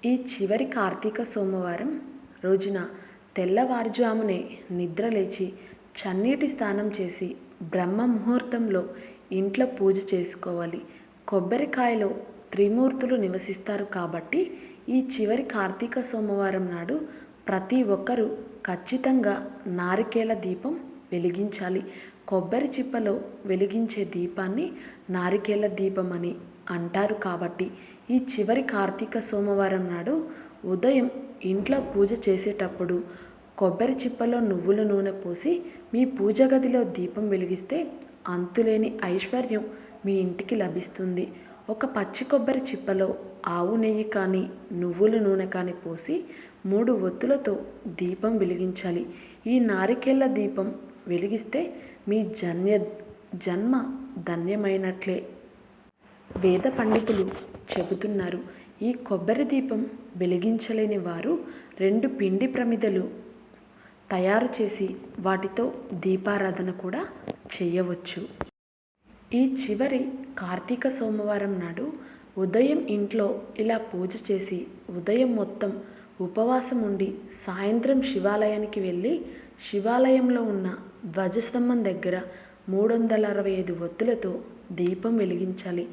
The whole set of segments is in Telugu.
ఈ చివరి కార్తీక సోమవారం రోజున తెల్లవారుజామునే నిద్రలేచి చన్నీటి స్నానం చేసి బ్రహ్మ ముహూర్తంలో ఇంట్లో పూజ చేసుకోవాలి. కొబ్బరికాయలో త్రిమూర్తులు నివసిస్తారు కాబట్టి ఈ చివరి కార్తీక సోమవారం నాడు ప్రతి ఒక్కరూ ఖచ్చితంగా నారికేళ దీపం వెలిగించాలి. కొబ్బరి చిప్పలో వెలిగించే దీపాన్ని నారికేళ దీపం అని అంటారు. కాబట్టి ఈ చివరి కార్తీక సోమవారం నాడు ఉదయం ఇంట్లో పూజ చేసేటప్పుడు కొబ్బరి చిప్పలో నువ్వుల నూనె పోసి మీ పూజ గదిలో దీపం వెలిగిస్తే అంతులేని ఐశ్వర్యం మీ ఇంటికి లభిస్తుంది. ఒక పచ్చి కొబ్బరి చిప్పలో ఆవు నెయ్యి కానీ నువ్వుల నూనె కానీ పోసి 3 ఒత్తులతో దీపం వెలిగించాలి. ఈ నారికేళ దీపం వెలిగిస్తే మీ జన్మ ధన్యమైనట్లే వేద పండితులు చెబుతున్నారు. ఈ కొబ్బరి దీపం వెలిగించలేని వారు 2 పిండి ప్రమిదలు తయారు చేసి వాటితో దీపారాధన కూడా చేయవచ్చు. ఈ చివరి కార్తీక సోమవారం నాడు ఉదయం ఇంట్లో ఇలా పూజ చేసి ఉదయం మొత్తం ఉపవాసం ఉండి సాయంత్రం శివాలయానికి వెళ్ళి శివాలయంలో ఉన్న ధ్వజస్తంభం దగ్గర 365 ఒత్తులతో దీపం వెలిగించాలి.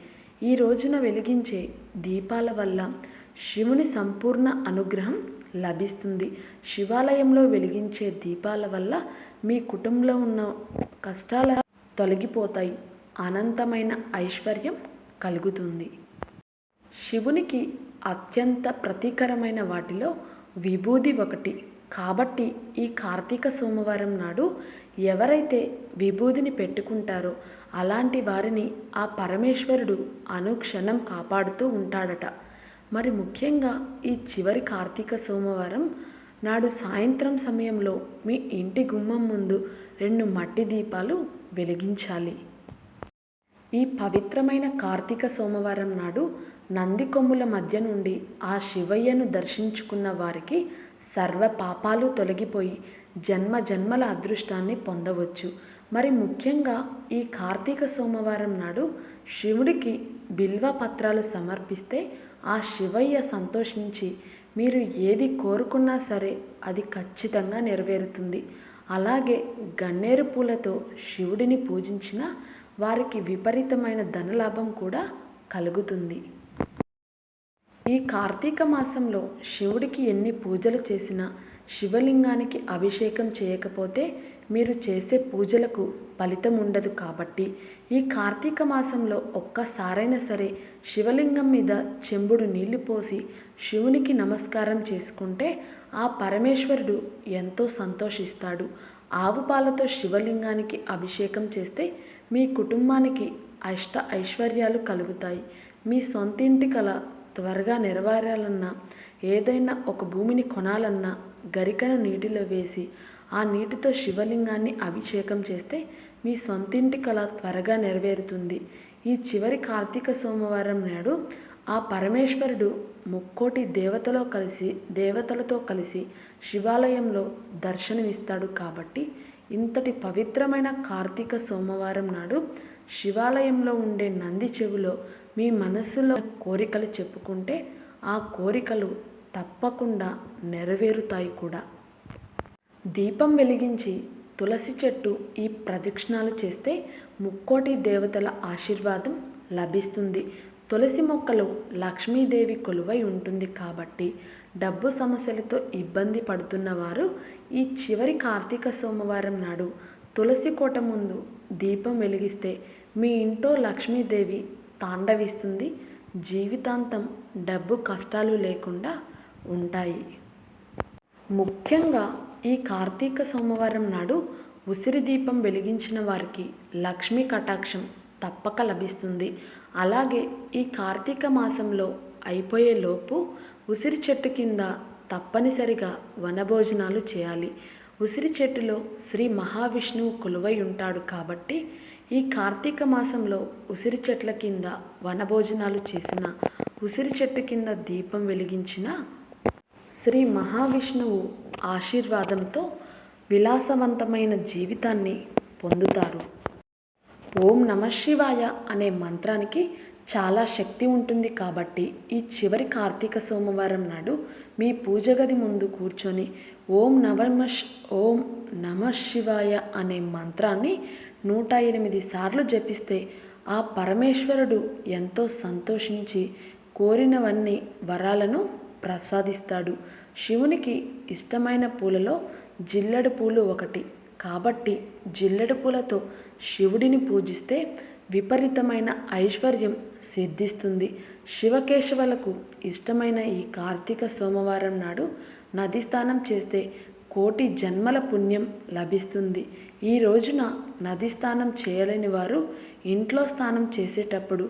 ఈ రోజున వెలిగించే దీపాల వల్ల శివుని సంపూర్ణ అనుగ్రహం లభిస్తుంది. శివాలయంలో వెలిగించే దీపాల వల్ల మీ కుటుంబంలో ఉన్న కష్టాలు తొలగిపోతాయి. అనంతమైన ఐశ్వర్యం కలుగుతుంది. శివునికి అత్యంత ప్రతీకరమైన వాటిలో విభూది ఒకటి. కాబట్టి ఈ కార్తీక సోమవారం నాడు ఎవరైతే విభూదిని పెట్టుకుంటారో అలాంటి వారిని ఆ పరమేశ్వరుడు అనుక్షణం కాపాడుతూ ఉంటాడట. మరి ముఖ్యంగా ఈ చివరి కార్తీక సోమవారం నాడు సాయంత్రం సమయంలో మీ ఇంటి గుమ్మం ముందు 2 మట్టి దీపాలు వెలిగించాలి. ఈ పవిత్రమైన కార్తీక సోమవారం నాడు నంది కొమ్ముల మధ్య నుండి ఆ శివయ్యను దర్శించుకున్న వారికి సర్వ పాపాలు తొలగిపోయి జన్మల అదృష్టాన్ని పొందవచ్చు. మరి ముఖ్యంగా ఈ కార్తీక సోమవారం నాడు శివుడికి బిల్వ పత్రాలు సమర్పిస్తే ఆ శివయ్య సంతోషించి మీరు ఏది కోరుకున్నా సరే అది ఖచ్చితంగా నెరవేరుతుంది. అలాగే గన్నేరు పూలతో శివుడిని పూజించిన వారికి విపరీతమైన ధనలాభం కూడా కలుగుతుంది. ఈ కార్తీక మాసంలో శివుడికి ఎన్ని పూజలు చేసినా శివలింగానికి అభిషేకం చేయకపోతే మీరు చేసే పూజలకు ఫలితం ఉండదు. కాబట్టి ఈ కార్తీక మాసంలో ఒక్కసారైనా సరే శివలింగం మీద చెంబుడు నీళ్లు పోసి శివునికి నమస్కారం చేసుకుంటే ఆ పరమేశ్వరుడు ఎంతో సంతోషిస్తాడు. ఆవు పాలతో శివలింగానికి అభిషేకం చేస్తే మీ కుటుంబానికి ఐశ్వర్యాలు కలుగుతాయి. మీ సొంతింటి కల త్వరగా నెరవేరాలన్నా ఏదైనా ఒక భూమిని కొనాలన్నా గరికను నీటిలో వేసి ఆ నీటితో శివలింగాన్ని అభిషేకం చేస్తే మీ సొంతింటి కల త్వరగా నెరవేరుతుంది. ఈ చివరి కార్తీక సోమవారం నాడు ఆ పరమేశ్వరుడు 3 దేవతలతో కలిసి శివాలయంలో దర్శనమిస్తాడు. కాబట్టి ఇంతటి పవిత్రమైన కార్తీక సోమవారం నాడు శివాలయంలో ఉండే నంది చెవిలో మీ మనస్సులో కోరికలు చెప్పుకుంటే ఆ కోరికలు తప్పకుండా నెరవేరుతాయి కూడా. దీపం వెలిగించి తులసి చెట్టు ఈ ప్రదక్షిణాలు చేస్తే 3 దేవతల ఆశీర్వాదం లభిస్తుంది. తులసి మొక్కలో లక్ష్మీదేవి కొలువై ఉంటుంది. కాబట్టి డబ్బు సమస్యలతో ఇబ్బంది పడుతున్న వారు ఈ చివరి కార్తీక సోమవారం నాడు తులసి కోట ముందు దీపం వెలిగిస్తే మీ ఇంట్లో లక్ష్మీదేవి తాండవిస్తుంది. జీవితాంతం డబ్బు కష్టాలు లేకుండా ఉంటాయి. ముఖ్యంగా ఈ కార్తీక సోమవారం నాడు ఉసిరి దీపం వెలిగించిన వారికి లక్ష్మీ కటాక్షం తప్పక లభిస్తుంది. అలాగే ఈ కార్తీక మాసంలో అయిపోయేలోపు ఉసిరి చెట్టు కింద తప్పనిసరిగా వనభోజనాలు చేయాలి. ఉసిరి చెట్టులో శ్రీ మహావిష్ణువు కొలువై ఉంటాడు. కాబట్టి ఈ కార్తీక మాసంలో ఉసిరి చెట్ల కింద వనభోజనాలు చేసిన, ఉసిరి చెట్టు కింద దీపం వెలిగించిన శ్రీ మహావిష్ణువు ఆశీర్వాదంతో విలాసవంతమైన జీవితాన్ని పొందుతారు. ఓం నమః శివాయ అనే మంత్రానికి చాలా శక్తి ఉంటుంది కాబట్టి ఈ చివరి కార్తీక సోమవారం నాడు మీ పూజ గది ముందు కూర్చొని ఓం నమ శివాయ అనే మంత్రాన్ని 108 సార్లు జపిస్తే ఆ పరమేశ్వరుడు ఎంతో సంతోషించి కోరినవన్నీ వరాలను ప్రసాదిస్తాడు. శివునికి ఇష్టమైన పూలలో జిల్లెడు పూలు ఒకటి కాబట్టి జిల్లెడు పూలతో శివుడిని పూజిస్తే విపరీతమైన ఐశ్వర్యం సిద్ధిస్తుంది. శివకేశవులకు ఇష్టమైన ఈ కార్తీక సోమవారం నాడు నది స్నానం చేస్తే కోటి జన్మల పుణ్యం లభిస్తుంది. ఈ రోజున నది స్నానం చేయలేని వారు ఇంట్లో స్నానం చేసేటప్పుడు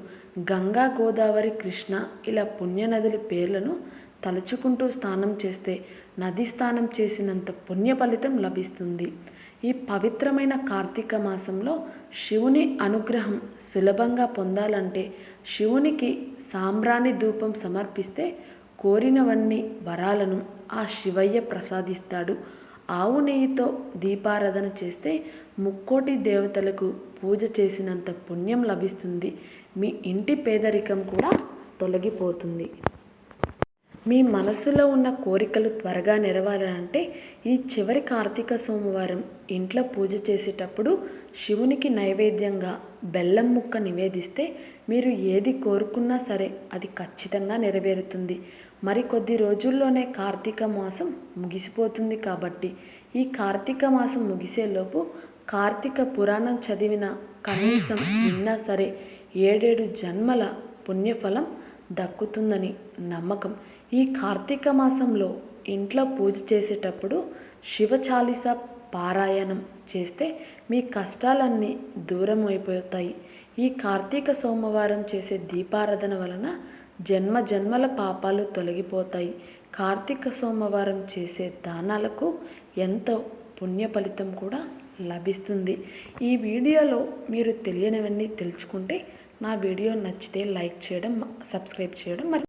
గంగా, గోదావరి, కృష్ణ ఇలా పుణ్యనదుల పేర్లను తలుచుకుంటూ స్నానం చేస్తే నది స్నానం చేసినంత పుణ్య ఫలితం లభిస్తుంది. ఈ పవిత్రమైన కార్తీక మాసంలో శివుని అనుగ్రహం సులభంగా పొందాలంటే శివునికి సాంబ్రాణి ధూపం సమర్పిస్తే కోరినవన్నీ వరాలను ఆ శివయ్య ప్రసాదిస్తాడు. ఆవు నెయ్యితో దీపారాధన చేస్తే ముక్కోటి దేవతలకు పూజ చేసినంత పుణ్యం లభిస్తుంది. మీ ఇంటి పేదరికం కూడా తొలగిపోతుంది. మీ మనసులో ఉన్న కోరికలు త్వరగా నెరవేరాలంటే ఈ చివరి కార్తీక సోమవారం ఇంట్లో పూజ చేసేటప్పుడు శివునికి నైవేద్యంగా బెల్లం ముక్క నివేదిస్తే మీరు ఏది కోరుకున్నా సరే అది ఖచ్చితంగా నెరవేరుతుంది. మరికొద్ది రోజుల్లోనే కార్తీక మాసం ముగిసిపోతుంది కాబట్టి ఈ కార్తీక మాసం ముగిసేలోపు కార్తీక పురాణం చదివిన కనీసం విన్నా సరే 7 జన్మల పుణ్యఫలం దక్కుతుందని నమ్మకం. ఈ కార్తీక మాసంలో ఇంట్లో పూజ చేసేటప్పుడు శివ చాలీస పారాయణం చేస్తే మీ కష్టాలన్నీ దూరం అయిపోతాయి. ఈ కార్తీక సోమవారం చేసే దీపారాధన వలన జన్మల పాపాలు తొలగిపోతాయి. కార్తీక సోమవారం చేసే దానాలకు ఎంతో పుణ్య ఫలితం కూడా లభిస్తుంది. ఈ వీడియోలో మీరు తెలియనివన్నీ తెలుసుకుంటే నా వీడియో నచ్చితే లైక్ చేయడం, సబ్స్క్రైబ్ చేయడం